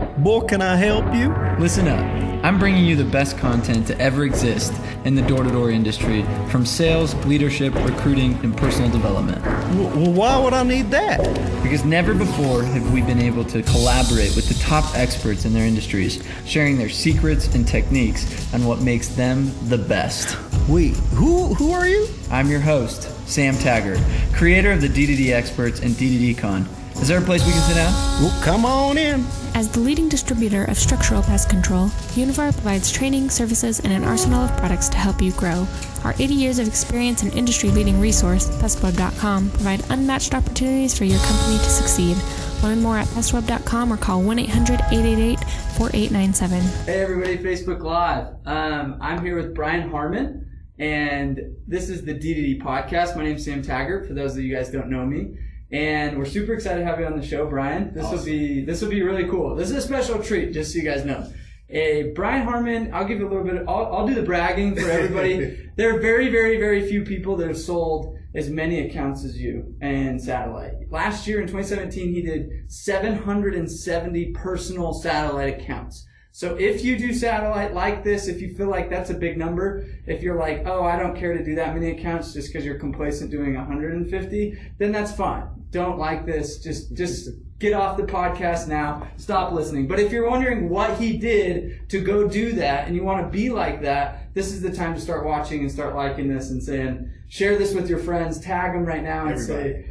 Boy, can I help you? Listen up. I'm bringing you the best content to ever exist in the door-to-door industry, from sales, leadership, recruiting, and personal development. Well, why would I need that? Because never before have we been able to collaborate with the top experts in their industries, sharing their secrets and techniques on what makes them the best. Wait, who are you? I'm your host, Sam Taggart, creator of the D2D Experts and D2D Con. Is there a place we can sit down? Well, come on in. As the leading distributor of structural pest control, Univar provides training, services, and an arsenal of products to help you grow. Our 80 years of experience and industry-leading resource, pestweb.com, provide unmatched opportunities for your company to succeed. Learn more at pestweb.com or call 1-800-888-4897. Hey everybody, Facebook Live. I'm here with Brian Harmon, and this is the D2D podcast. My name's Sam Taggart, for those of you guys who don't know me. And we're super excited to have you on the show, Brian. This will be really cool. This is a special treat, just so you guys know. Brian Harmon, I'll give you a little bit. I'll do the bragging for everybody. There are very, very, very few people that have sold as many accounts as you in satellite. Last year in 2017, he did 770 personal satellite accounts. So if you do satellite like this, if you feel like that's a big number, if you're like, oh, I don't care to do that many accounts just because you're complacent doing 150, then that's fine. Don't like this. Just get off the podcast now. Stop listening. But if you're wondering what he did to go do that and you want to be like that, this is the time to start watching and start liking this and saying, share this with your friends, tag them right now and say,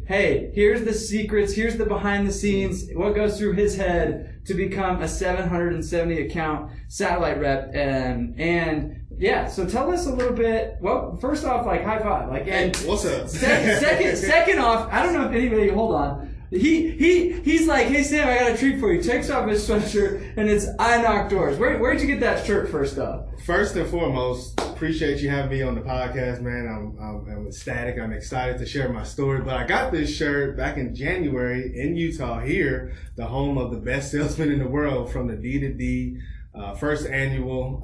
hey, here's the secrets, here's the behind the scenes, what goes through his head to become a 770 account satellite rep. And yeah, so tell us a little bit. Well, first off, like high five. Like, and hey, what's up? Second off, I don't know if anybody, hold on. He's like, hey Sam, I got a treat for you. Takes off his sweatshirt and it's I knock doors. Where'd you get that shirt first off? First and foremost, appreciate you having me on the podcast, man. I'm ecstatic. I'm excited to share my story. But I got this shirt back in January in Utah here, the home of the best salesman in the world, from the D2D first annual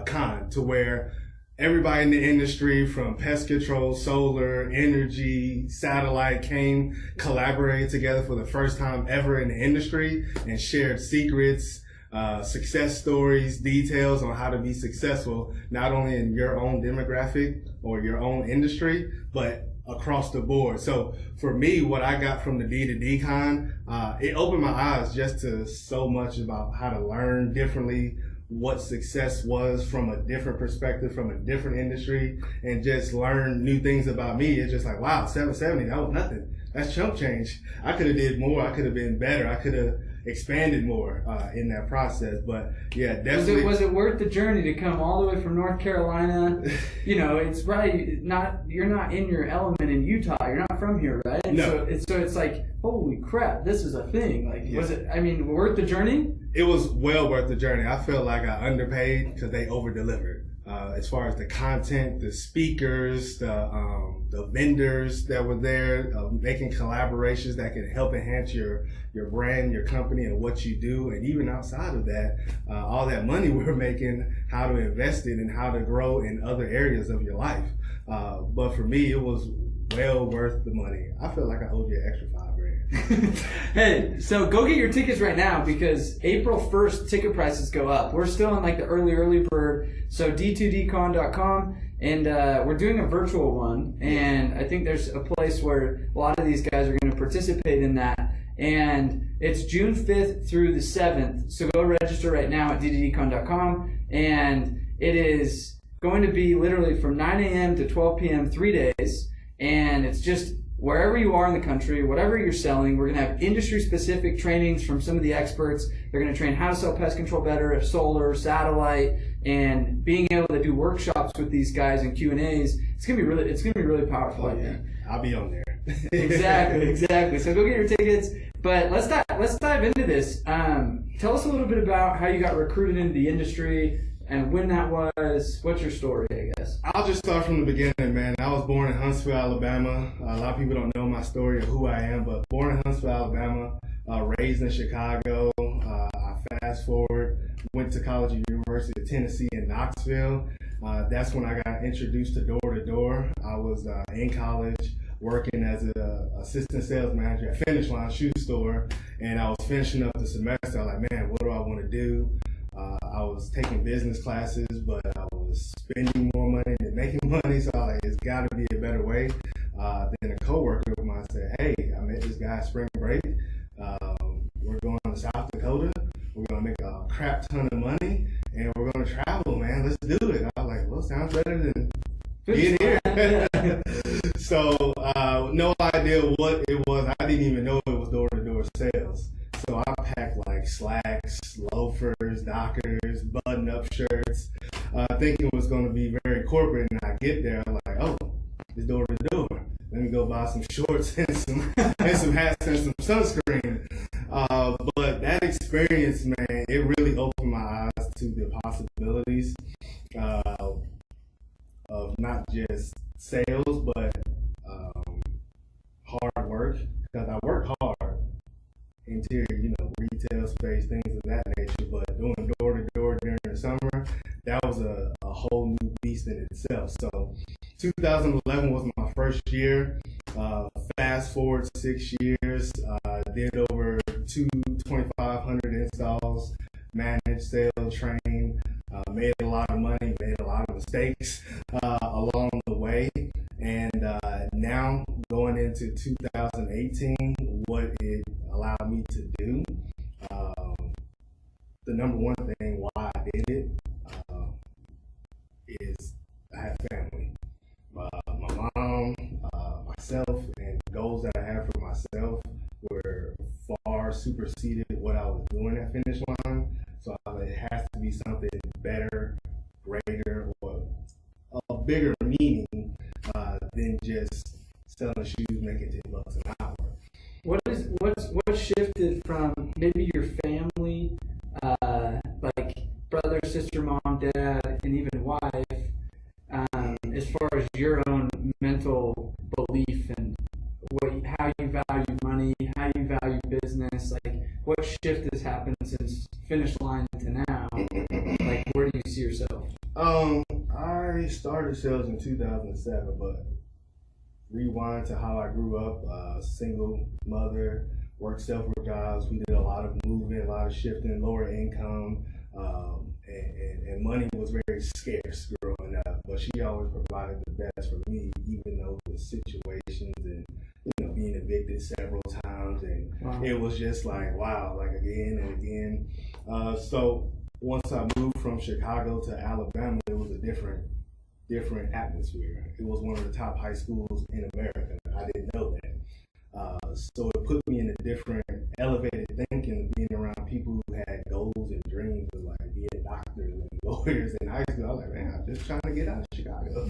con, to where everybody in the industry, from pest control, solar, energy, satellite, collaborated together for the first time ever in the industry and shared secrets, success stories, details on how to be successful, not only in your own demographic or your own industry, but across the board. So for me, what I got from the D2D Con, it opened my eyes just to so much about how to learn differently, what success was from a different perspective, from a different industry, and just learn new things about me. It's just like, wow, 770, that was nothing. That's chump change. I could have did more. I could have been better. I could have expanded more in that process. But yeah, definitely. Was it worth the journey to come all the way from North Carolina? You know, it's right. You're not in your element in Utah. You're not from here, right? No. So it's like, holy crap, this is a thing. Like, yeah. Was it? I mean, worth the journey? It was well worth the journey. I felt like I underpaid because they over-delivered. As far as the content, the speakers, the vendors that were there, making collaborations that can help enhance your brand, your company, and what you do. And even outside of that, all that money we're making, how to invest it and how to grow in other areas of your life. But for me, it was well worth the money. I feel like I owed you an extra $5,000. Hey, so go get your tickets right now, because April 1st ticket prices go up. We're still in like the early bird. So d2dcon.com, and we're doing a virtual one, and I think there's a place where a lot of these guys are going to participate in that. And it's June 5th through the 7th. So go register right now at d2dcon.com, and it is going to be literally from 9 a.m. to 12 p.m. 3 days, and it's just wherever you are in the country, whatever you're selling. We're going to have industry-specific trainings from some of the experts. They're going to train how to sell pest control better, solar, satellite, and being able to do workshops with these guys and Q&As. It's going to be really powerful. Oh, yeah. I'll be on there. Exactly. So go get your tickets. But let's dive into this. Tell us a little bit about how you got recruited into the industry and when that was. What's your story, I guess? I'll just start from the beginning, man. I was born in Huntsville, Alabama. A lot of people don't know my story or who I am, but born in Huntsville, Alabama, raised in Chicago. I fast forward, went to college at University of Tennessee in Knoxville. That's when I got introduced to door-to-door. I was in college working as a assistant sales manager at Finish Line Shoe Store, and I was finishing up the semester. I was like, man, what do I want to do? I was taking business classes, but I was spending more money than making money, so I was like, it's got to be a better way. Then a coworker of mine said, hey, I met this guy at spring break. We're going to South Dakota. We're going to make a crap ton of money, and we're going to travel, man. Let's do it. I was like, well, sounds better than being here. So, no idea what it was. I didn't even know it was door-to-door sales. So I packed like slacks, loafers, Dockers, button-up shirts, thinking it was going to be very corporate. And I get there, I'm like, oh, it's door-to-door. Let me go buy some shorts and some hats and some sunscreen. But that experience, man, it really opened my eyes to the possibilities of not just sales, but hard work. Because I work hard, interior, retail space, things of that nature. But doing door to door during the summer, that was a whole new beast in itself. So 2011 was my first year. Fast forward 6 years, did over 2,500 installs, managed, sales, trained, made a lot of money, made a lot of mistakes along the way. And now going into 2018, what it allowed me to do, the number one thing why I did it is I have family. My mom, myself, and goals that I had for myself were far superseded what I was doing at Finish Line. So it has to be something better, greater, or a bigger meaning than just selling shoes, making $10 an hour. What shifted from maybe your family, like brother, sister, mom, dad, and even wife, as far as your own mental belief and how you value money, how you value business, like what shift has happened since Finish Line to now? Like, where do you see yourself? I started sales in 2007, but rewind to how I grew up, single mother, worked several jobs. We did a lot of moving, a lot of shifting, lower income, and money was very scarce growing up. But she always provided the best for me, even though the situations and being evicted several times, and wow. It was just like wow, like again and again. So once I moved from Chicago to Alabama, it was a different atmosphere. It was one of the top high schools in America. I didn't know that. So it put me in a different elevated thinking, being around people who had goals and dreams of like being doctors and lawyers in high school. I was like, man, I'm just trying to get out of Chicago.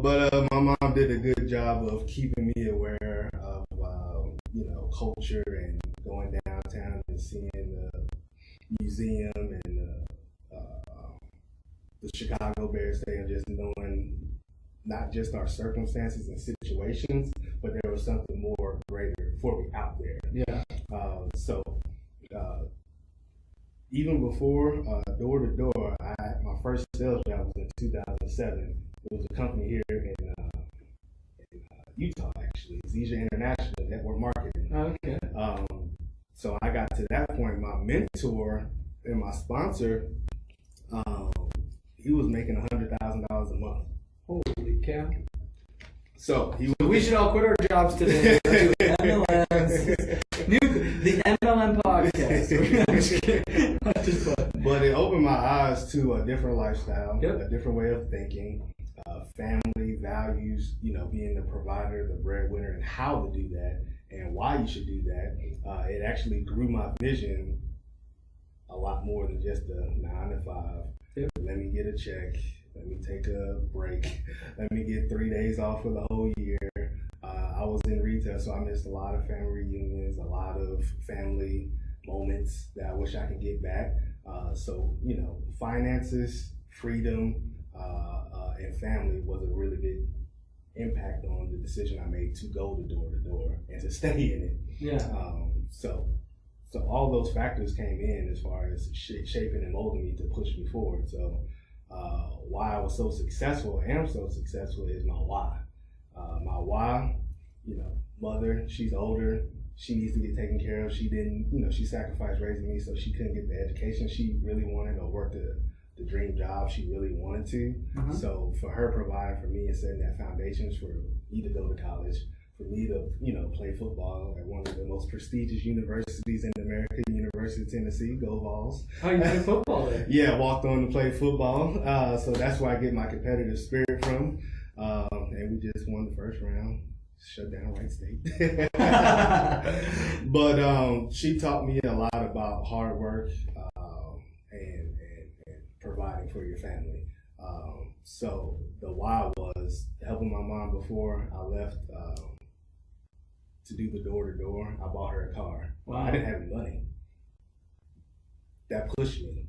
But my mom did a good job of keeping me aware of culture and going downtown and seeing the museum and the Chicago Bears Stadium, just knowing not just our circumstances and situations, but there was something more greater for me out there. Yeah. So even before door to door, my first sales job was in 2007. It was a company here in Utah, actually. It's Asia International Network Marketing. Okay. So I got to that point. My mentor and my sponsor, he was making $100,000 a month. Holy cow! So we should all quit our jobs today. MLMs. The MLM podcast. But it opened my eyes to a different lifestyle, yep. A different way of thinking, family values. Being the provider, the breadwinner, and how to do that, and why you should do that. It actually grew my vision a lot more than just a 9 to 5. Yep. Let me get a check. Let me take a break. Let me get 3 days off for the whole year. I was in retail, so I missed a lot of family reunions, a lot of family moments that I wish I could get back. So, finances, freedom, and family was a really big impact on the decision I made to go to door and to stay in it. Yeah. So all those factors came in as far as shaping and molding me to push me forward. So why I was so successful, am so successful, is my why. My why, mother, she's older. She needs to get taken care of. She didn't, she sacrificed raising me, so she couldn't get the education she really wanted or work the dream job she really wanted to. So for her providing for me and setting that foundations for me to go to college, for me to, play football at one of the most prestigious universities in America, University of Tennessee, Go Vols. Oh, you played football there? Yeah, walked on to play football. So that's where I get my competitive spirit from. And we just won the first round. Shut down Wright State. But she taught me a lot about hard work and providing for your family. So the why was helping my mom before I left to do the door-to-door. I bought her a car. Wow. I didn't have any money. That pushed me.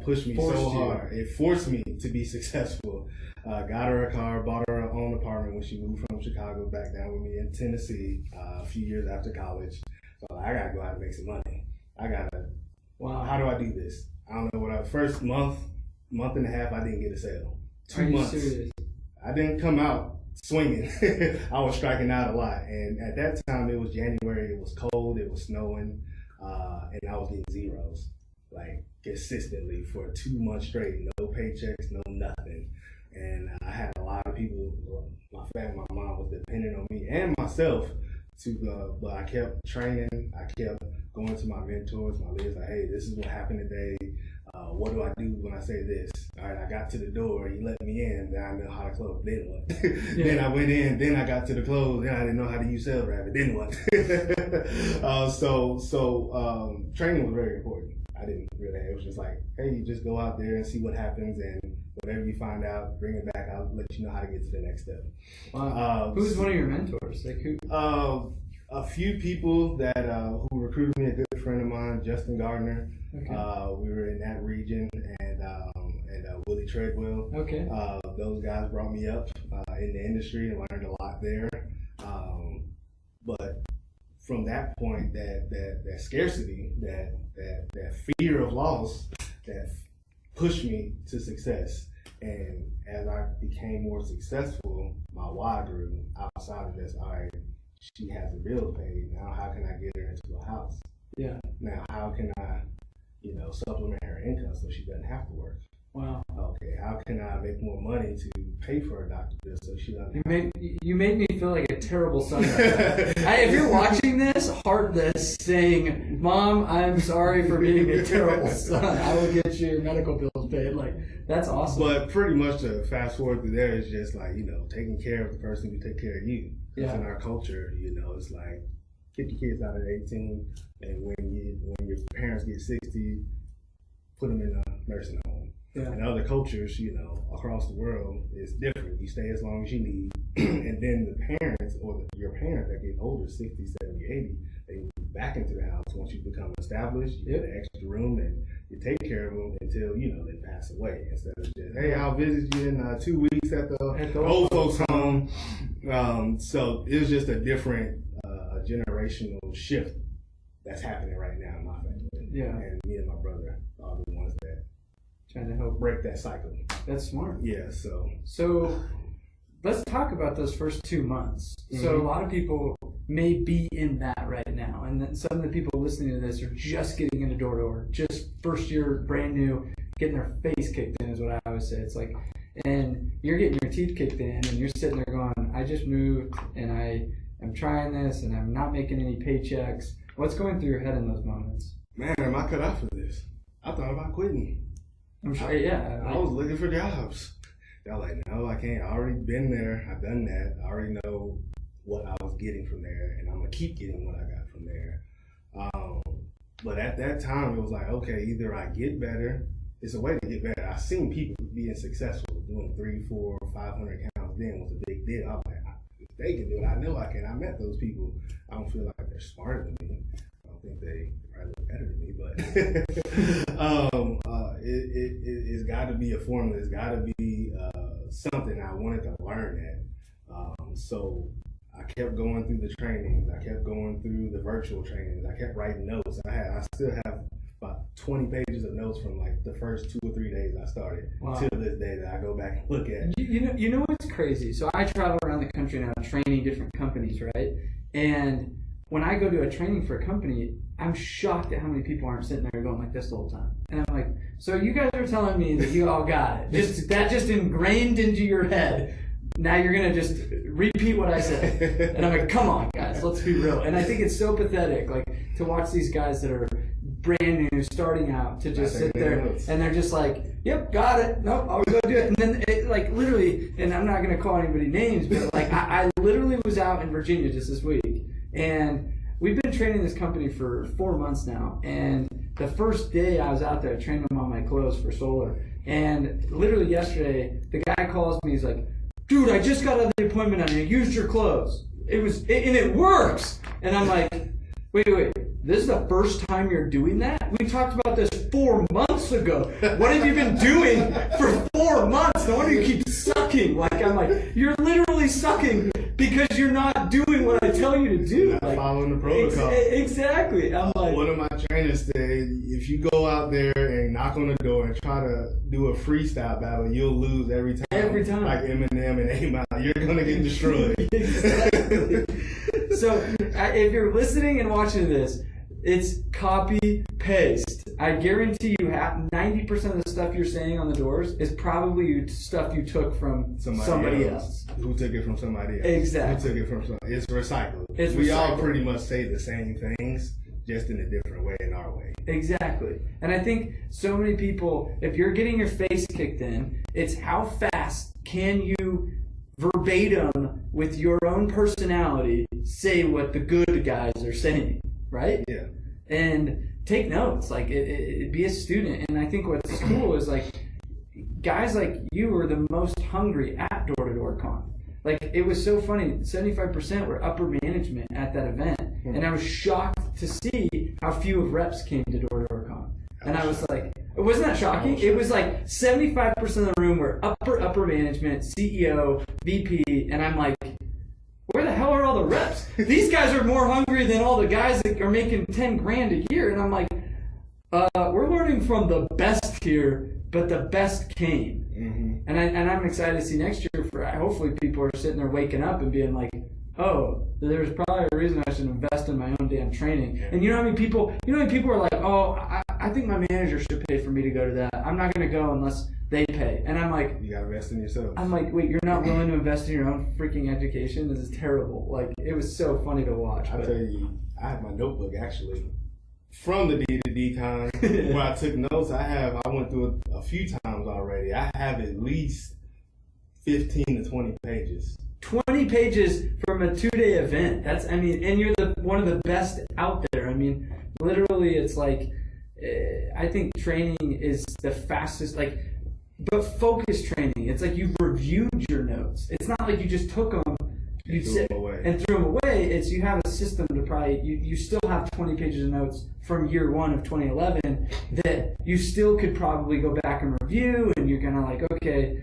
Forced so you. hard. It forced me to be successful. Got her a car, bought her her own apartment when she moved from Chicago back down with me in Tennessee a few years after college. So I gotta go out and make some money. Wow. How do I do this? I don't know first month and a half, I didn't get a sale. 2 Are you months. serious? I didn't come out swinging. I was striking out a lot. And at that time, it was January, it was cold, it was snowing, and I was getting zeros, like consistently for 2 months straight, no paychecks, no nothing. And I had a lot of people, my family, my mom was dependent on me and myself but I kept training. I kept going to my mentors, my leaders, like, hey, this is what happened today. What do I do when I say this? All right, I got to the door, he let me in, then I know how to close, then what? Then I went in, then I got to the close, then I didn't know how to use Sales Rabbit, then what? So training was very important. I didn't really, it was just like, hey, you just go out there and see what happens, and whatever you find out, bring it back, I'll let you know how to get to the next step. Wow. Who's one of your mentors? Like who? A few people that who recruited me, a good friend of mine, Justin Gardner. Okay. We were in that region, and Willie Treadwell. Okay. Those guys brought me up in the industry and learned a lot there. But from that point, that scarcity, that fear of loss, that pushed me to success. And as I became more successful, my why grew outside of this. All right, she has a bill paid. Now, how can I get her into a house? Yeah. Now, how can I, supplement her income so she doesn't have to work? Wow. Okay, how can I make more money to pay for a doctor bill so she doesn't? You made me feel like a terrible son. If you're watching this, heart this, saying, "Mom, I'm sorry for being a terrible son. I will get you your medical bills paid." Like, that's awesome. But pretty much to fast forward through there is just like, taking care of the person who take care of you. Because in our culture, it's like, get your kids out at 18, and when your parents get 60, put them in a nursing home. Yeah. In other cultures, across the world, it's different. You stay as long as you need. And then the parents or your parents that get older, 60, 70, 80, they move back into the house once you become established. You get an extra room and you take care of them until, they pass away. Instead of just, hey, I'll visit you in 2 weeks at the old folks home. So it was just a different generational shift that's happening right now in my family. Yeah. And me and my brother are the ones that trying to help break that cycle. That's smart. Yeah, So let's talk about those first 2 months. So a lot of people may be in that right now, and then some of the people listening to this are just getting into door-to-door, just first year, brand new, getting their face kicked in is what I always say. It's like, and you're getting your teeth kicked in, and you're sitting there going, I just moved, and I'm trying this, and I'm not making any paychecks. What's going through your head in those moments? Man, am I cut out for this? I thought about quitting. I'm sure, yeah. I was looking for jobs. They're like, no, I can't. I already been there. I've done that. I already know what I was getting from there, and I'm going to keep getting what I got from there. But at that time, it was like, okay, either I get better. It's a way to get better. I've seen people being successful, doing 300, 400, 500 accounts then was a big deal. I'm like, if they can do it, I know I can. I met those people. I don't feel like they're smarter than me. I don't think they probably look better than me, but it's got to be a formula. It's got to be something I wanted to learn at. So I kept going through the trainings. I kept going through the virtual trainings. I kept writing notes. I still have about 20 pages of notes from like the first 2 or 3 days I started till this day that I go back and look at. You know what's crazy? So I travel around the country now training different companies, right? And when I go to a training for a company, I'm shocked at how many people aren't sitting there going like this the whole time. And I'm like, so you guys are telling me that you all got it. That just ingrained into your head. Now you're going to just repeat what I said. And I'm like, come on, guys, let's be real. And I think it's so pathetic, like, to watch these guys that are brand new, starting out, to just sit there and they're just like, yep, got it. Nope, I'll go do it. And then, like, literally, and I'm not going to call anybody names, but, like, I literally was out in Virginia just this week. And we've been training this company for 4 months now. And the first day I was out there, I trained them on my clothes for solar. And literally yesterday, the guy calls me, he's like, dude, I just got out of the appointment and I used your clothes. And it works. And I'm like, wait, this is the first time you're doing that? We talked about this 4 months ago. What have you been doing for 4 months? No wonder you keep sucking. Like, I'm like, you're literally sucking because you're not doing what I tell you to do. Not like, following the protocol. Exactly. I'm like, one of my trainers said, if you go out there and knock on the door and try to do a freestyle battle, you'll lose every time. Every time. Like Eminem and 8 Mile, you're going to get destroyed. Exactly. So if you're listening and watching this, it's copy paste. I guarantee you 90% of the stuff you're saying on the doors is probably stuff you took from somebody else. Who took it from somebody else. Exactly. Who took it from somebody. It's recycled. We all pretty much say the same things, just in a different way, in our way. Exactly. And I think so many people, if you're getting your face kicked in, it's how fast can you verbatim with your own personality say what the good guys are saying, right? Yeah. And take notes, like be a student. And I think what's cool is like guys like you are the most hungry at door-to-door con. Like, it was so funny, 75% were upper management at that event. And I was shocked to see how few of reps came to door-to-door con. And I was like, wasn't that shocking? It was like 75% of the room were upper management, CEO, VP, and I'm like, where the hell are all the reps? These guys are more hungry than all the guys that are making 10 grand a year. And I'm like, we're learning from the best here, but the best came. Mm-hmm. And I'm excited to see next year for hopefully people are sitting there waking up and being like, oh, there's probably a reason I should invest in my own damn training. And you know how many people are like, oh, I think my manager should pay for me to go to that. I'm not going to go unless they pay. And I'm like, you got to invest in yourself. I'm like, wait, you're not willing to invest in your own freaking education? This is terrible. Like, it was so funny to watch. I'll tell you, I have my notebook actually from the D2D con where I took notes. I went through it a few times already. I have at least 15 to 20 pages. 20 pages from a 2-day event. And you're one of the best out there. I mean, literally, it's like, I think training is the fastest, but focus training. It's like you've reviewed your notes. It's not like you just took them, you sit and threw them away. It's you have a system to probably, you still have 20 pages of notes from year one of 2011 that you still could probably go back and review, and you're gonna like, okay,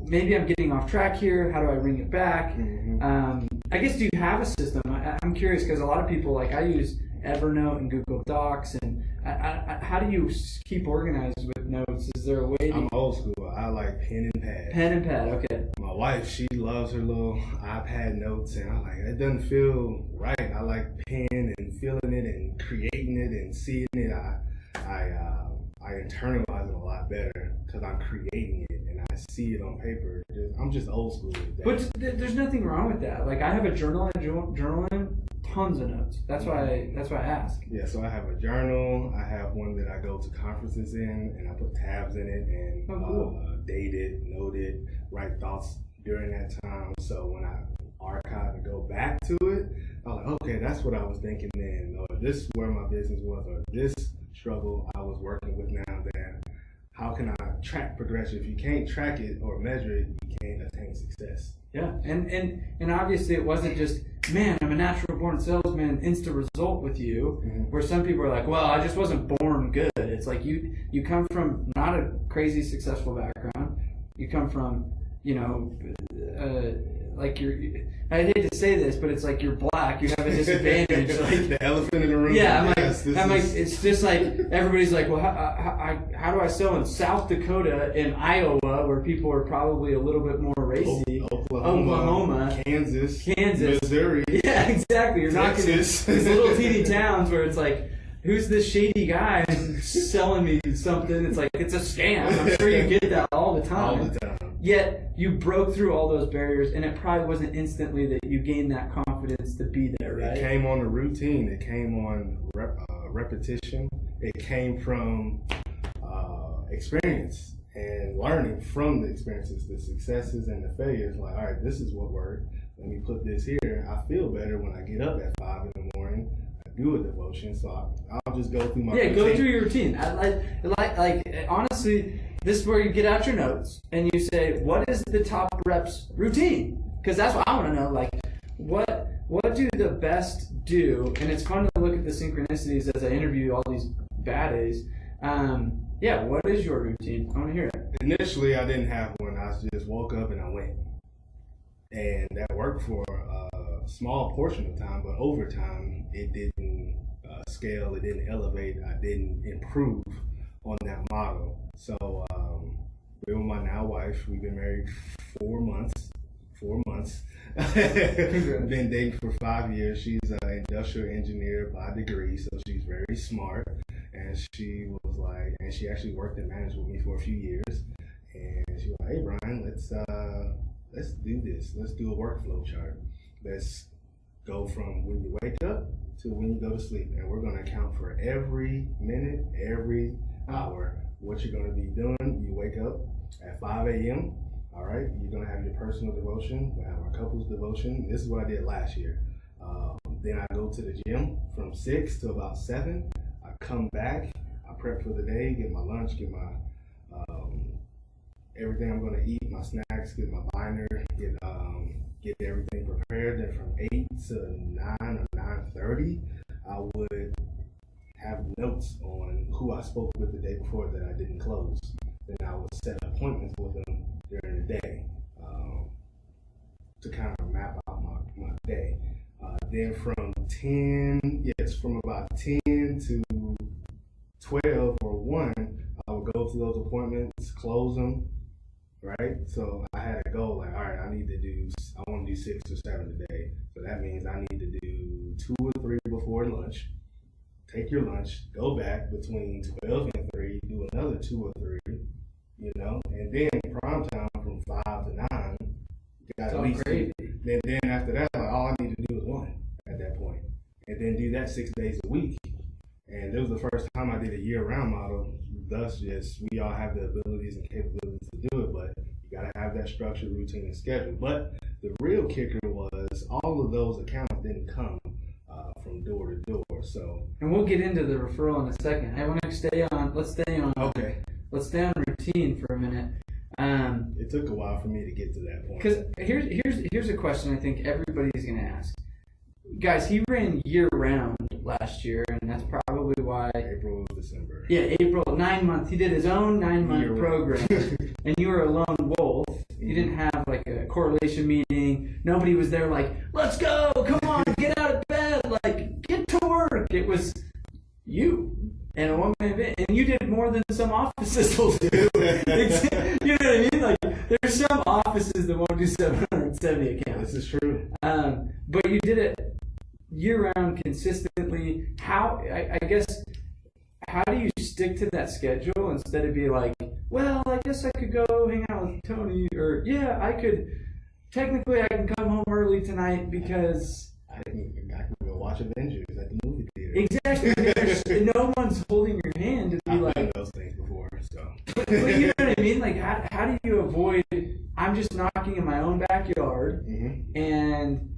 maybe I'm getting off track here. How do I bring it back? Mm-hmm. I guess, do you have a system? I'm curious because a lot of people, like I use Evernote and Google Docs, and how do you keep organized with notes? Is there a way to... I'm old school. I like pen and pad. Pen and pad, okay. My wife, she loves her little iPad notes, and I'm like, it doesn't feel right. I like pen and feeling it and creating it and seeing it. I internalize it a lot better because I'm creating it and I see it on paper. I'm just old school with that. But there's nothing wrong with that. Like, I have a journal in tons of notes. That's why I ask. Yeah, so I have a journal. I have one that I go to conferences in, and I put tabs in it and date it, note it, write thoughts during that time. So when I archive and go back to it, I'm like, okay, that's what I was thinking then, or this is where my business was, or this struggle I was working with now. Then how can I track progression? If you can't track it or measure it, you can't attain success. Yeah, and obviously it wasn't just, man, I'm a natural born salesman, instant result with you, where some people are like, well, I just wasn't born good. It's like you come from not a crazy successful background. You come from, like you're. I hate to say this, but it's like you're black. You have a disadvantage. Like the elephant in the room. yeah, I'm like, it's just like everybody's like, well, how do I sell in South Dakota and Iowa, where people are probably a little bit more racy? Oklahoma, Kansas, Missouri. Yeah, exactly. You're Texas. knocking these little teeny towns where it's like, who's this shady guy selling me something? It's like, it's a scam. I'm sure you get that all the time. All the time. Yet you broke through all those barriers, and it probably wasn't instantly that you gained that confidence to be there, right? It came on the routine. It came on repetition. It came from experience and learning from the experiences, the successes and the failures. Like, all right, this is what worked. Let me put this here. I feel better when I get up at 5 in the morning. I do a devotion, so I'll just go through my routine. Go through your routine. Like honestly, this is where you get out your notes and you say, what is the top reps routine? Because that's what I want to know. Like, what do the best do? And it's fun to look at the synchronicities as I interview all these bad A's. What is your routine? I want to hear it. Initially, I didn't have one. I just woke up and I went. And that worked for a small portion of time, but over time, it didn't scale, it didn't elevate, I didn't improve on that model. So, with my now wife, we've been married 4 months. Been dating for 5 years. She's an industrial engineer by degree, so she's very smart. And she was like, and she actually worked in management with me for a few years. And she was like, hey, Brian, let's do this. Let's do a workflow chart. Let's go from when you wake up to when you go to sleep. And we're going to account for every minute, every hour, what you're going to be doing. You wake up at 5 a.m. All right, you're going to have your personal devotion. We're going to have our couples devotion. This is what I did last year. Then I go to the gym from 6 to about 7. I come back. I prep for the day, get my lunch, get my everything I'm going to eat, my snacks, get my binder, get everything prepared. Then from 8 to 9 or 9:30, I would have notes on who I spoke with the day before that I didn't close. Then I would set appointments with them during the day to kind of map out my day. Then from about 10 to 12 or 1, I would go to those appointments, close them, right? So I had a goal, like, all right, I want to do 6 or 7 today. So that means I need to do 2 or 3 before lunch. Take your lunch, go back between 12 and 3, do another 2 or 3, and then prime time from 5 to 9. Got at least crazy. Then after that, like, all I need to do is 1 at that point. And then do that 6 days a week. And it was the first time I did a year-round model. Thus, yes, we all have the abilities and capabilities to do it, but you got to have that structure, routine, and schedule. But the real kicker was all of those accounts didn't come from door to door. So, and we'll get into the referral in a second. I want to stay on. Let's stay on routine for a minute. It took a while for me to get to that point. Because here's a question I think everybody's going to ask. Guys, he ran year-round last year, and that's probably why... April, December. Yeah, April, 9 months. He did his own 9-month program, and you were a lone wolf. You didn't have, like, a correlation meeting. Nobody was there like, let's go, come on, get out of bed, like, get to work. It was you and a one-man band, and you did more than some offices will do. You know what I mean? Like, there's some offices that won't do 770 accounts. This is true. But you did it year-round consistently. I guess, how do you stick to that schedule instead of be like, well, I guess I could go hang out with Tony, or technically I can come home early tonight because... I can go watch Avengers at the movie theater. Exactly. No one's holding your hand to be I've done those things before, so... But you know what I mean? Like, how do you avoid... I'm just knocking in my own backyard, and...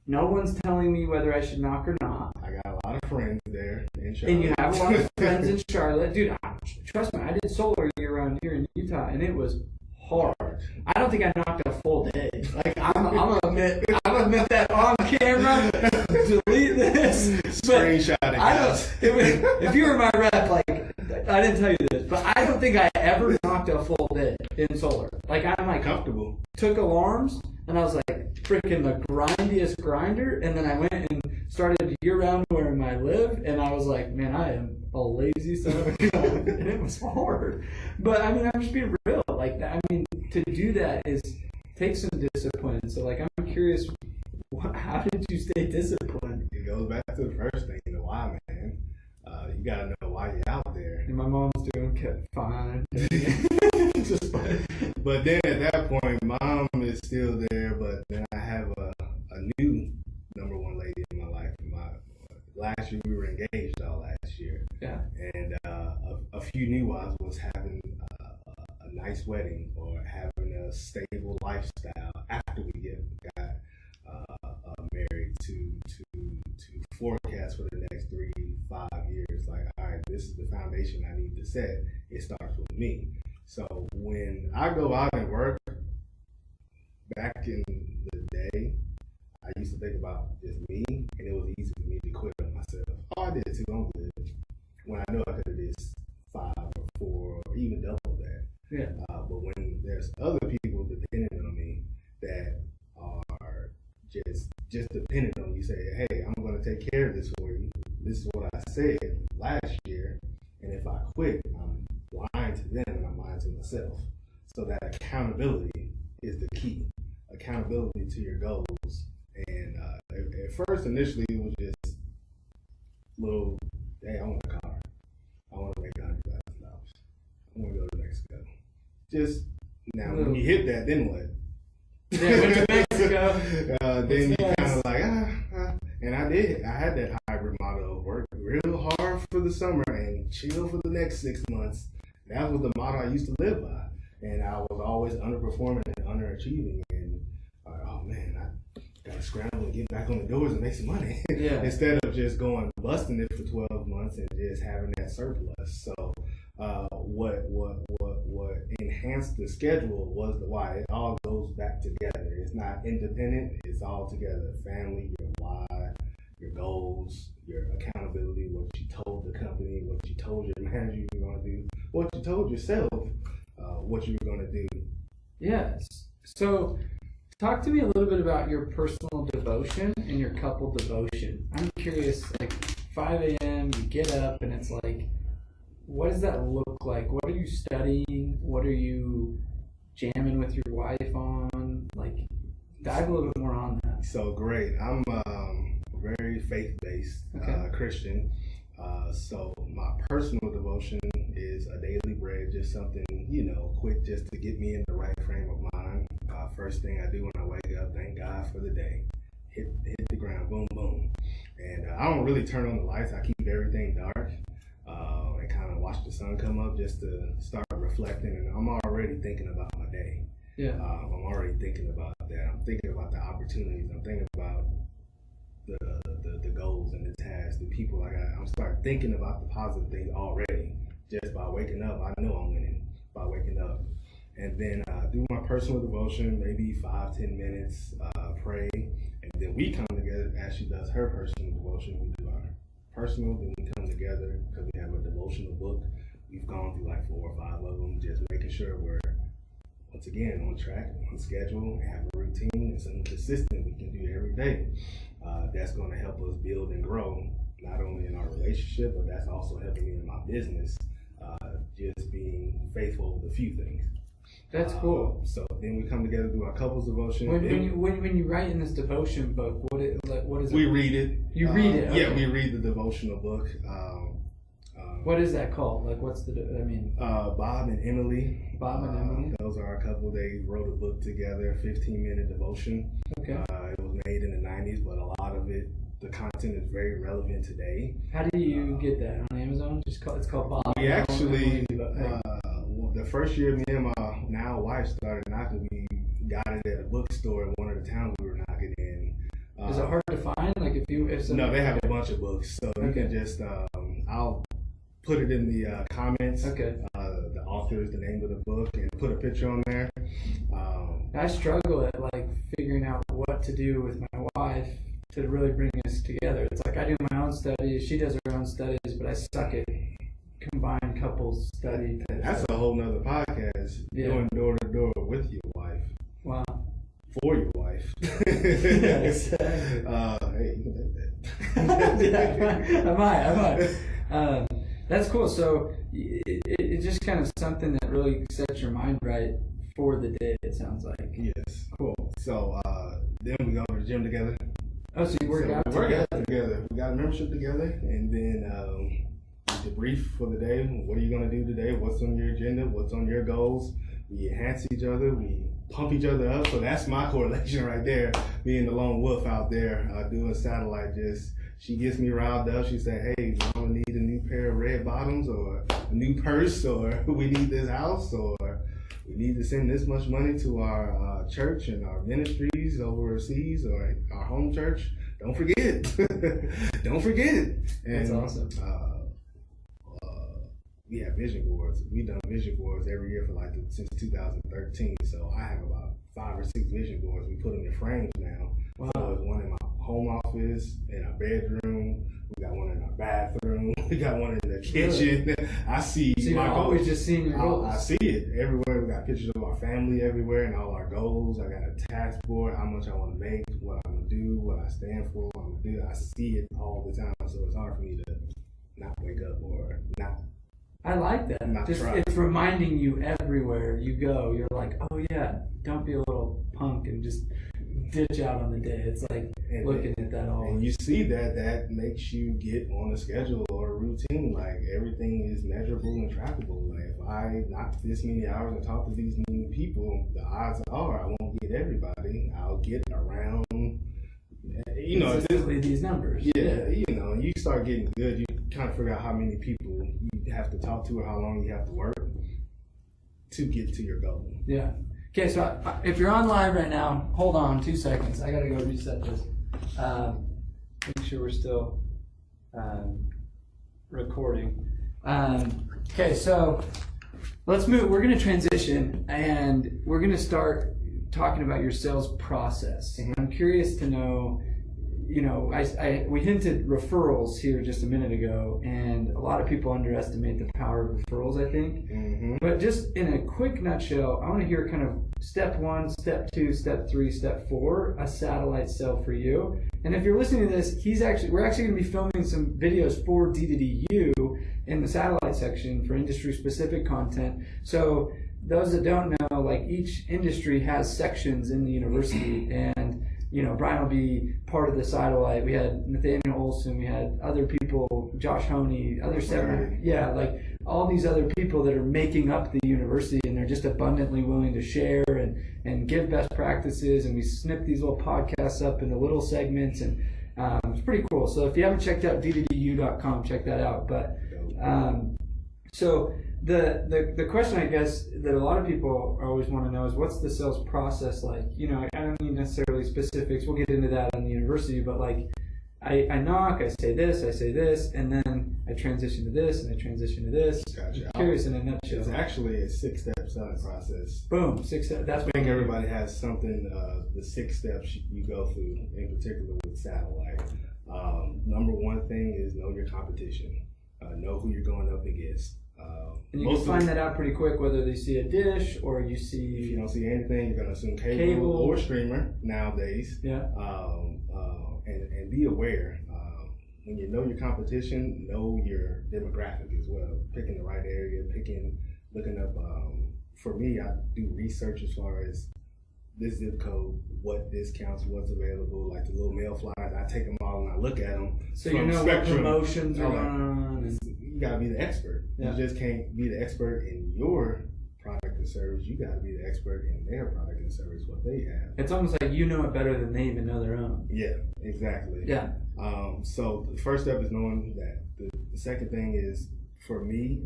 no one's telling me whether I should knock or not. I got a lot of friends there in Charlotte. And you have a lot of friends in Charlotte. Dude, trust me, I did solar year around here in Utah, and it was hard. I don't think I knocked a full day. Like, I'm gonna admit that on camera. Delete this. Screenshot it, guys. If you were my rep, like, I didn't tell you this, but I don't think I ever knocked a full day in solar. Like, I'm like comfortable. Took alarms. and I was like freaking the grindiest grinder, and then I went and started year-round wearing my live, and I was like, man, I am a lazy son of a gun, and it was hard. But I mean, I'm just being real. Like, I mean, to do that takes some discipline. So like, I'm curious, how did you stay disciplined? It goes back to the first thing, the why, man. You gotta know why you're out there. And my mom's doing fine. But then at that point, mom is still there, but then I have a new number one lady in my life. Last year we were engaged all last year. Yeah. And a few new ones was having a nice wedding or having a stable lifestyle after we got married to forecast for the next 3-5 years. Like, all right, this is the foundation I need to set. It starts with me. So when I go out and work, back in the day, I used to think about just me, and it was easy for me to quit on myself. Oh, I did too, I'm good. When I know I could have did 5 or 4 or even double that. Yeah. But when there's other people depending on me that are just dependent on you, say, hey, I'm going to take care of this for you. This is what I said last year, and if I quit, I'm lying to them and I'm lying to myself. So that accountability is the key. Accountability to your goals. And at first, initially, it was just little, hey, I want a car. I want to make $100,000. I want to go to Mexico. Just now, when you hit that, then what? Yeah, went to Mexico. Then you kind of like, and I did. I had that hybrid model of work real hard for the summer and chill for the next 6 months. That was the model I used to live by. And I was always underperforming and underachieving. And oh man, I got to scramble and get back on the doors and make some money. Yeah. Instead of just going busting it for 12 months and just having that surplus. So what enhanced the schedule was the why. It all goes back together. It's not independent. It's all together. Family, your why, your goals, your accountability, what you told the company, what you told your manager you were going to do, what you told yourself, what you were going to do. Yes. So talk to me a little bit about your personal devotion and your couple devotion. I'm curious, like 5 a.m., you get up and it's like, what does that look like? What are you studying? What are you jamming with your wife on? Like, dive a little bit more on that. So great. I'm very faith-based Christian. So my personal devotion is a daily bread, just something, quick just to get me in the right frame of mind. First thing I do when I wake up, thank God for the day. Hit the ground, boom, boom. And I don't really turn on the lights. I keep everything dark and kind of watch the sun come up just to start reflecting. And I'm already thinking about my day. Yeah. I'm already thinking about that. I'm thinking about the opportunities. I'm thinking about the goals and the tasks, the people I got. I'm start thinking about the positive things already. Just by waking up, I know I'm winning by waking up. And then do my personal devotion, maybe 5-10 minutes, pray. And then we come together as she does her personal devotion. We do our personal, then we come together because we have a devotional book. We've gone through like 4 or 5 of them, just making sure we're, once again, on track, on schedule, and have a routine and something consistent we can do every day. That's going to help us build and grow, not only in our relationship, but that's also helping me in my business, just being faithful with a few things. That's cool. So then we come together, do our couples devotion. When you write in this devotion book, what is it? We read it. You read it? Okay. Yeah, we read the devotional book. What is that called? Like, what's Bob and Emily. Bob and Emily? Those are a couple. They wrote a book together, 15-minute devotion. Okay. It was made in the 90s, but a lot of it, the content is very relevant today. How do you get that? On Amazon? It's called Bob. We actually, the first year me and my now wife started knocking, we got it at a bookstore in one of the towns we were knocking in. Is it hard to find? Like No, they have a bunch of books, so you can just, I'll put it in the comments. Okay. The author is the name of the book, and put a picture on there. I struggle at like figuring out what to do with my wife to really bring us together. It's like I do my own studies, she does her own studies, but I suck at combined couples study. That's a whole nother podcast. Yeah. Going door to door with your wife. Wow. For your wife. life. Yes. Hey, you can take that. Yeah, I might. That's cool. So it's just kind of something that really sets your mind right for the day, it sounds like. Yes. Cool. So then we go to the gym together. Oh, so you work out we work together? out together. We got a membership together, and then we debrief for the day. What are you going to do today? What's on your agenda? What's on your goals? We enhance each other. We pump each other up. So that's my correlation right there. Being the lone wolf out there doing satellite, she gets me riled up. She said, "Hey, I need a new pair of red bottoms, or a new purse, or we need this house, or we need to send this much money to our church and our ministries overseas, or our home church. Don't forget." Don't forget it. And, that's awesome. We have vision boards. We've done vision boards every year since 2013. So I have about 5 or 6 vision boards. We put them in frames now. Wow. So there's one in my home office, in our bedroom. We got one in our bathroom. We got one in the kitchen. Really? I see. So you're always just seeing your goals. I see it everywhere. We got pictures of our family everywhere and all our goals. I got a task board, how much I want to make, what I'm going to do, what I stand for, what I'm going to do. I see it all the time. So it's hard for me to not wake up or not. I like that. It's reminding you everywhere you go. You're like, oh yeah, don't be a little punk and just ditch out on the day. It's like looking at that all. And you see that makes you get on a schedule or a routine. Like everything is measurable and trackable. Like if I knock this many hours and talk to these many people, the odds are I won't get everybody. I'll get around. These numbers. Yeah, you start getting good. You kind of figure out how many people you have to talk to or how long you have to work to get to your goal. Yeah. Okay, so if you're on live right now, hold on 2 seconds. I gotta go reset this. Make sure we're still recording. Okay, so let's move. We're gonna transition and we're gonna start talking about your sales process. Mm-hmm. I'm curious to know, we hinted referrals here just a minute ago, and a lot of people underestimate the power of referrals, I think. Mm-hmm. But just in a quick nutshell, I want to hear kind of step 1, step 2, step 3, step 4, a satellite sale for you. And if you're listening to this, we're actually going to be filming some videos for D2DU in the satellite section for industry-specific content. So those that don't know, like each industry has sections in the university, and Brian will be part of the satellite. We had Nathaniel Olson, we had other people, Josh Honey, other seven, like all these other people that are making up the university, and they're just abundantly willing to share and give best practices, and we snip these little podcasts up into little segments, and it's pretty cool. So if you haven't checked out d2du.com, check that out. But so the question, I guess, that a lot of people always want to know is, what's the sales process like? I don't need necessarily specifics. We'll get into that on the university, but like I knock, I say this, and then I transition to this, and I transition to this. Gotcha. I'm curious in a nutshell. It's actually a 6-step selling process. Boom, 6 steps. I think everybody has something, the 6 steps you go through, in particular with satellite. Number 1 thing is know your competition. Know who you're going up against. And you can find that out pretty quick, whether they see a dish or you see... If you don't see anything, you're going to assume cable or streamer nowadays. Yeah. And be aware. When you know your competition, know your demographic as well. Picking the right area, looking up... for me, I do research as far as this zip code, what discounts, what's available, like the little mail flyers. I take them all and I look at them. So you know what promotions are going on. You gotta be the expert. Yeah. You just can't be the expert in your product and service. You gotta be the expert in their product and service, what they have. It's almost like you know it better than they even know their own. Yeah, exactly. Yeah. So the first step is knowing that. The second thing is, for me,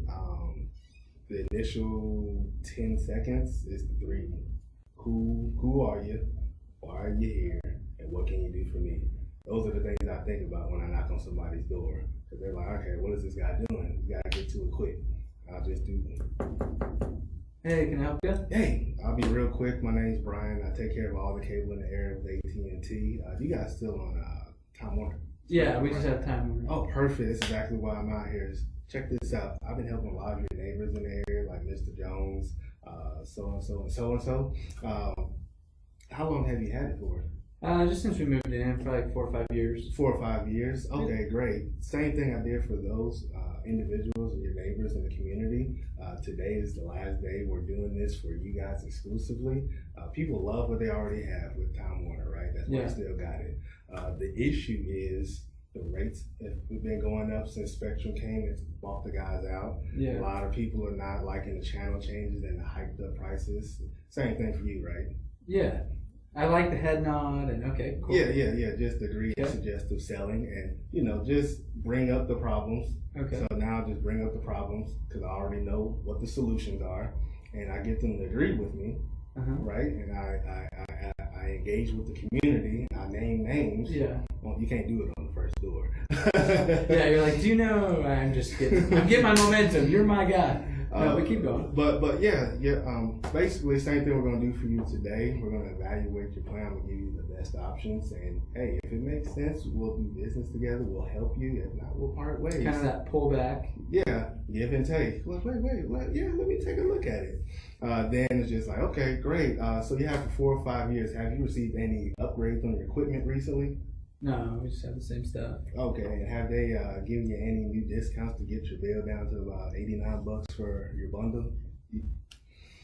the initial 10 seconds is the 3. Who are you? Why are you here? And what can you do for me? Those are the things I think about when I knock on somebody's door. Because they're like, okay, what is this guy doing? You gotta get to it quick. I'll just do. Hey, can I help you? Hey, I'll be real quick. My name's Brian. I take care of all the cable in the area with AT&T. You guys still on Time Warner? Yeah, we just have Time Warner. Oh, perfect. That's exactly why I'm out here. Check this out. I've been helping a lot of your neighbors in the area, like Mr. Jones, so-and-so and so-and-so. How long have you had it for? Just since we moved in for like 4 or 5 years. 4 or 5 years? Okay, great. Same thing I did for those individuals and your neighbors in the community. Today is the last day we're doing this for you guys exclusively. People love what they already have with Time Warner, right? That's why they still got it. The issue is the rates have been going up since Spectrum came. It's bought the guys out. Yeah. A lot of people are not liking the channel changes and the hyped up prices. Same thing for you, right? Yeah. I like the head nod and okay, cool. Yeah. Just agree and suggestive selling and, just bring up the problems. Okay. So now just bring up the problems because I already know what the solutions are and I get them to agree with me, right? And I engage with the community. I name names. Yeah. Well, you can't do it on the first door. Yeah, you're like, do you know, I'm getting my momentum. You're my guy. No, we keep going. But basically, same thing we're going to do for you today. We're going to evaluate your plan. We'll give you the best options. And, hey, if it makes sense, we'll do business together. We'll help you. If not, we'll part ways. Kind of that pullback. Yeah, give and take. Wait. Yeah, let me take a look at it. Then it's just like, okay, great. So you have for 4 or 5 years. Have you received any upgrades on your equipment recently? No, we just have the same stuff. Okay, and have they given you any new discounts to get your bill down to about $89 for your bundle?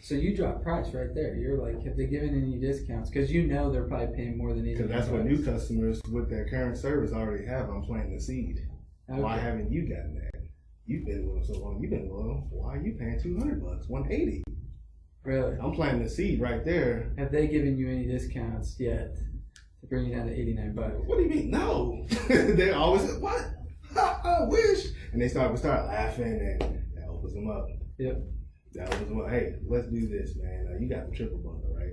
So you drop price right there. You're like, have they given any discounts? Because you know they're probably paying more than $89. Because that's what new customers with their current service already have. I'm planting the seed. Okay. Why haven't you gotten that? You've been with them so long. You've been loyal. Why are you paying $200? $180. Really? I'm planting the seed right there. Have they given you any discounts yet? Bring you down to $89. What do you mean? No. They always say, what? I wish. And we start laughing, and that opens them up. Yep. That opens them up. Hey, let's do this, man. You got the triple bundle, right?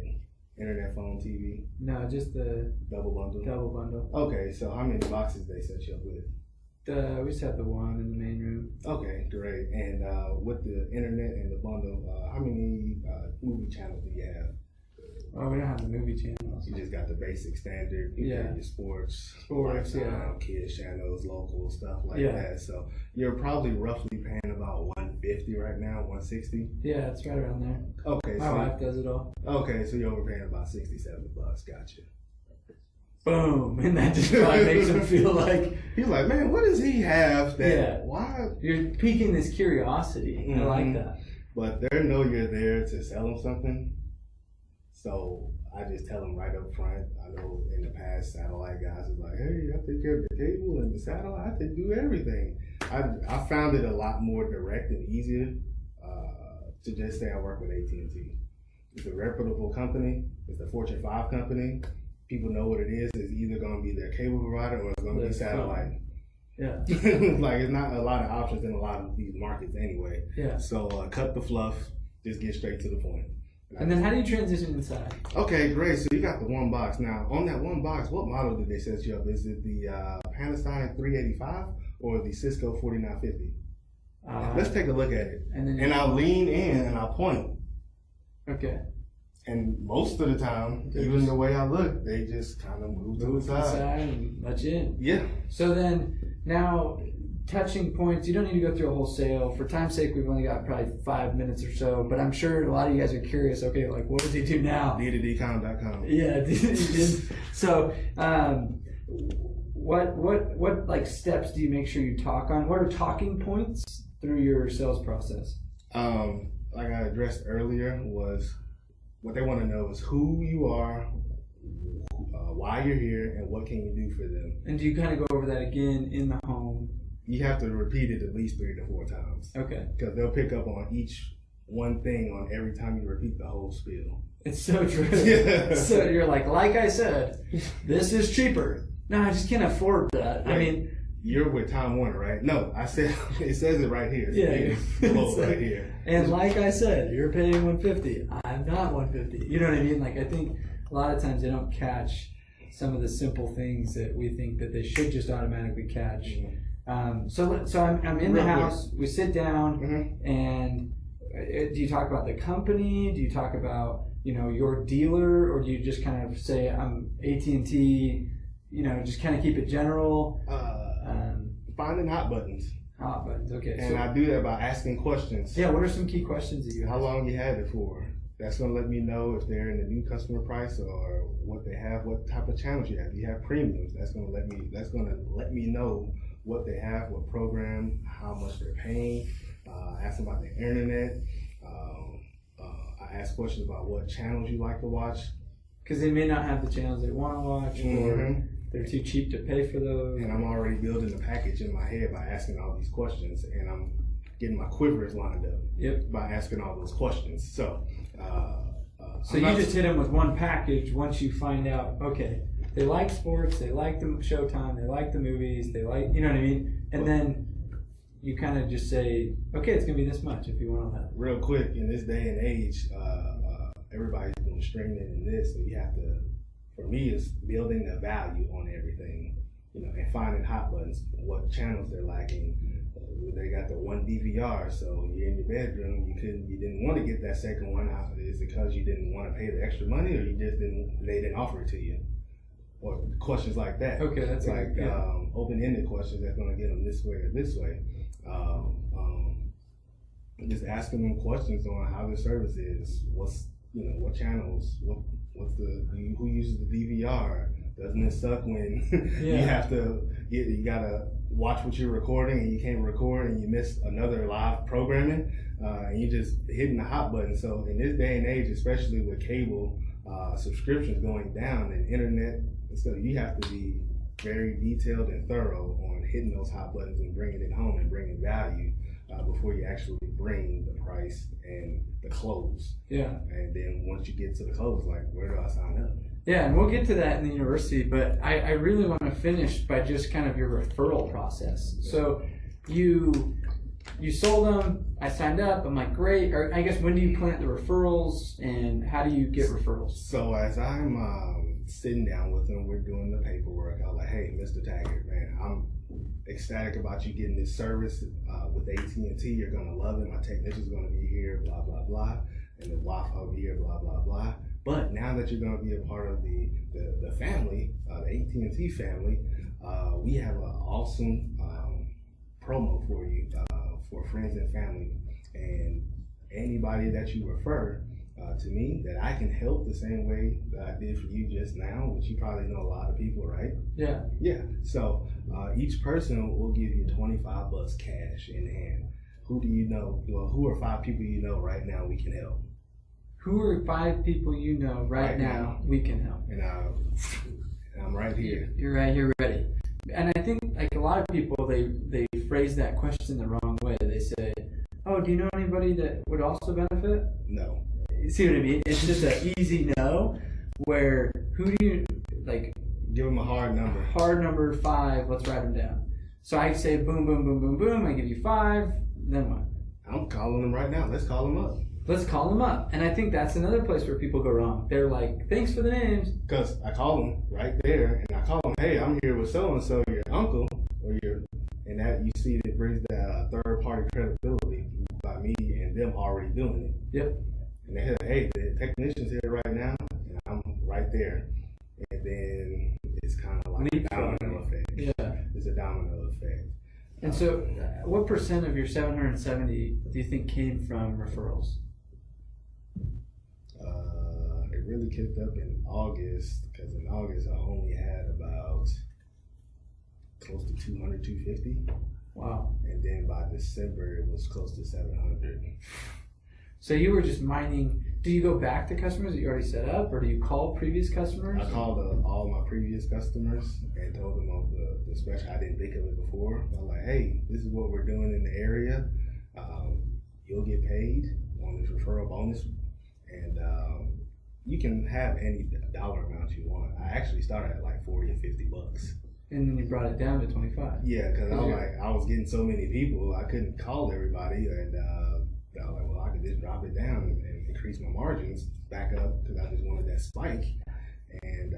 Internet, phone, TV. No, just the double bundle. Double bundle. Okay, so how many boxes they set you up with? We just have the one in the main room. Okay, great. And with the internet and the bundle, how many movie channels do you have? Oh, we don't have the movie channels. You just got the basic standard, your sports, lifestyle, kids channels, local stuff like that. So you're probably roughly paying about $150 right now, $160. Yeah, it's right around there. Okay, my wife does it all. Okay, so you're overpaying about $60-$70. Gotcha. Boom, and that just probably makes him feel like he's like, man, what does he have? Why? You're piquing this curiosity. I like that. But they know you're there to sell them something. So I just tell them right up front. I know in the past, satellite guys are like, hey, I take care of the cable and the satellite. I can do everything. I found it a lot more direct and easier to just say I work with AT&T. It's a reputable company. It's a Fortune 5 company. People know what it is. It's either going to be their cable provider or it's going to be satellite. Yeah. Like it's not a lot of options in a lot of these markets anyway. Yeah. So cut the fluff. Just get straight to the point. And then how do you transition inside? Okay, great. So you got the one box. Now, on that one box, what model did they set you up? Is it the Panasonic 385 or the Cisco 4950? Let's take a look at it. And I'll lean in and I'll point. Okay. And most of the time, even the way I look, they just kind of move to the side and let you in. Yeah. So then, now, touching points, you don't need to go through a whole sale. For time's sake, we've only got probably 5 minutes or so, but I'm sure a lot of you guys are curious, okay, like, what does he do now? D2Dcom.com. Yeah, so, what like steps do you make sure you talk on? What are talking points through your sales process? Like I addressed earlier, was what they want to know is who you are, why you're here, and what can you do for them. And do you kind of go over that again in the home? You have to repeat it at least 3 to 4 times. Okay. Because they'll pick up on each one thing on every time you repeat the whole spiel. It's so true. Yeah. So you're like I said, this is cheaper. No, I just can't afford that. Right. I mean, you're with Time Warner, right? No, I said it says it right here. Yeah, it's right here. And like I said, you're paying $150. I'm not $150. You know what I mean? Like I think a lot of times they don't catch some of the simple things that we think that they should just automatically catch. Mm-hmm. So I'm in the house. We sit down, and do you talk about the company? Do you talk about your dealer, or do you just kind of say I'm AT&T? Just kind of keep it general. Finding hot buttons. Hot buttons, okay. And I do that by asking questions. Yeah, what are some key questions that you have? How long you had it for? That's going to let me know if they're in the new customer price or what they have, what type of channels you have. You have premiums. That's going to let me know what they have, what program, how much they're paying. Ask them about the internet. I ask questions about what channels you like to watch. Because they may not have the channels they want to watch, or they're too cheap to pay for those. And I'm already building the package in my head by asking all these questions, and I'm getting my quivers lined up by asking all those questions. So, so you just hit them with one package once you find out, okay, they like sports, they like the Showtime, they like the movies, they like, you know what I mean? And then you kind of just say, okay, it's going to be this much if you want all that. Real quick, in this day and age, everybody's doing streaming and this, so you have to, for me, it's building the value on everything, you know, and finding hot buttons, what channels they're liking. They got the one DVR, so you're in your bedroom, you didn't want to get that second one. Is it because you didn't want to pay the extra money, or they didn't offer it to you? Or questions like that. Okay, that's like open-ended questions that's going to get them this way or this way. Just asking them questions on how the service is, what channels, who uses the DVR. Doesn't it suck when you gotta watch what you're recording and you can't record and you miss another live programming and you just hitting the hot button? So in this day and age, especially with cable subscriptions going down and internet, so you have to be very detailed and thorough on hitting those hot buttons and bringing it home and bringing value before you actually bring the price and the close. Yeah. And then once you get to the close, like, where do I sign up? Yeah, and we'll get to that in the university, but I really want to finish by just kind of your referral process. So you sold them, I signed up, I'm like, great. Or I guess, when do you plant the referrals, and how do you get referrals? So as I'm sitting down with them, we're doing the paperwork. I'm like, hey, Mr. Taggart, man, I'm ecstatic about you getting this service with AT&T. You're going to love it. My technician's going to be here, blah, blah, blah. And the Wi-Fi will be here, blah, blah, blah. But now that you're going to be a part of the family, the AT&T family, we have an awesome promo for you for friends and family. And anybody that you refer to me that I can help the same way that I did for you just now, which you probably know a lot of people, right? Yeah. Yeah. So each person will give you $25 cash in hand. Who do you know? Well, who are 5 people you know right now we can help? Who are 5 people you know right now we can help? And I'm right here. You're right here ready. And I think, like, a lot of people, they phrase that question the wrong way. They say, oh, do you know anybody that would also benefit? No. See what I mean? It's just an easy no, where who do you, like... Give them a hard number. Hard number 5, let's write them down. So I say boom, boom, boom, boom, boom, I give you 5, then what? I'm calling them right now. Let's call them up. Let's call them up. And I think that's another place where people go wrong. They're like, thanks for the names. Because I call them right there, and I call them, hey, I'm here with so-and-so, your uncle, and that, you see, it brings that third-party credibility by me and them already doing it. Yep. And they say, hey, the technician's here right now, and I'm right there. And then it's kind of like a domino effect. Yeah. It's a domino effect. And so what percent of your 770 do you think came from referrals? It really kicked up in August, because in August I only had about close to 200, 250. Wow. And then by December it was close to 700. So you were just mining. Do you go back to customers that you already set up, or do you call previous customers? I called all my previous customers and told them of the special. I didn't think of it before. I'm like, hey, this is what we're doing in the area. You'll get paid on this referral bonus, and you can have any dollar amount you want. I actually started at like 40 or 50 bucks. And then you brought it down to 25. Yeah, because I was getting so many people, I couldn't call everybody, and I was like, well, I could just drop it down and increase my margins back up, because I just wanted that spike. And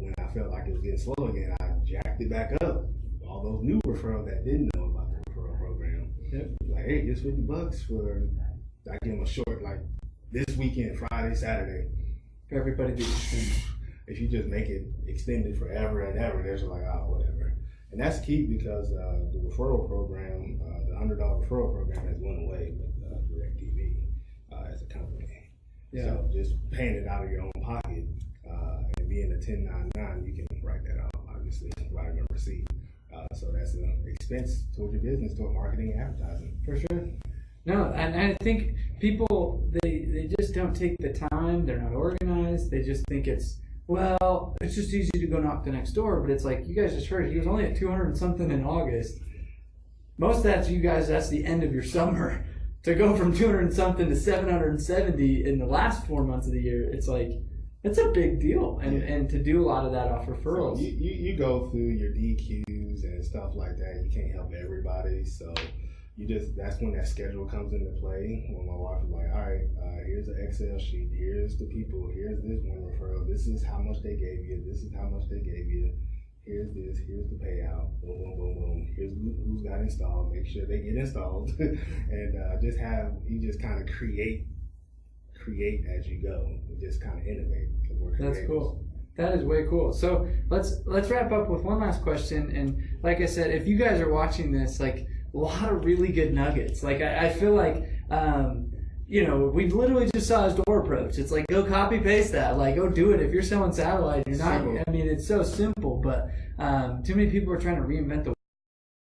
when I felt like it was getting slow again, I jacked it back up. All those new referrals that didn't know about the referral program, like, hey, just $50 for, I give them a short, like, this weekend, Friday, Saturday. For everybody to extend. If you just make it extended forever and ever, they're just like, oh, whatever. And that's key, because the referral program, the $100 referral program has went away with DirecTV as a company. Yeah. So just paying it out of your own pocket and being a 1099, you can write that out, obviously, writing a receipt. So that's an expense toward your business, toward marketing and advertising. For sure. No, and I think people, they just don't take the time. They're not organized. They just think it's just easy to go knock the next door. But it's like, you guys just heard, he was only at 200 and something in August. Most of that to you guys, that's the end of your summer. To go from 200 and something to 770 in the last 4 months of the year, it's like, it's a big deal. And to do a lot of that off referrals. So you go through your DQs and stuff like that. You can't help everybody. So that's when that schedule comes into play. When my wife was like, all right, here's an Excel sheet. Here's the people. Here's this one referral. This is how much they gave you. This is how much they gave you. Here's this. Here's the payout. Boom, boom, boom, boom. Here's who's got installed. Make sure they get installed. And you just kind of create as you go. And just kind of innovate. That's cool. That is way cool. So let's wrap up with one last question. And like I said, if you guys are watching this, like, a lot of really good nuggets. Like I feel like, we literally just saw his door approach. It's like, go copy paste that. Like, go do it. If you're selling satellite, you're not. I mean, it's so simple, but too many people are trying to reinvent the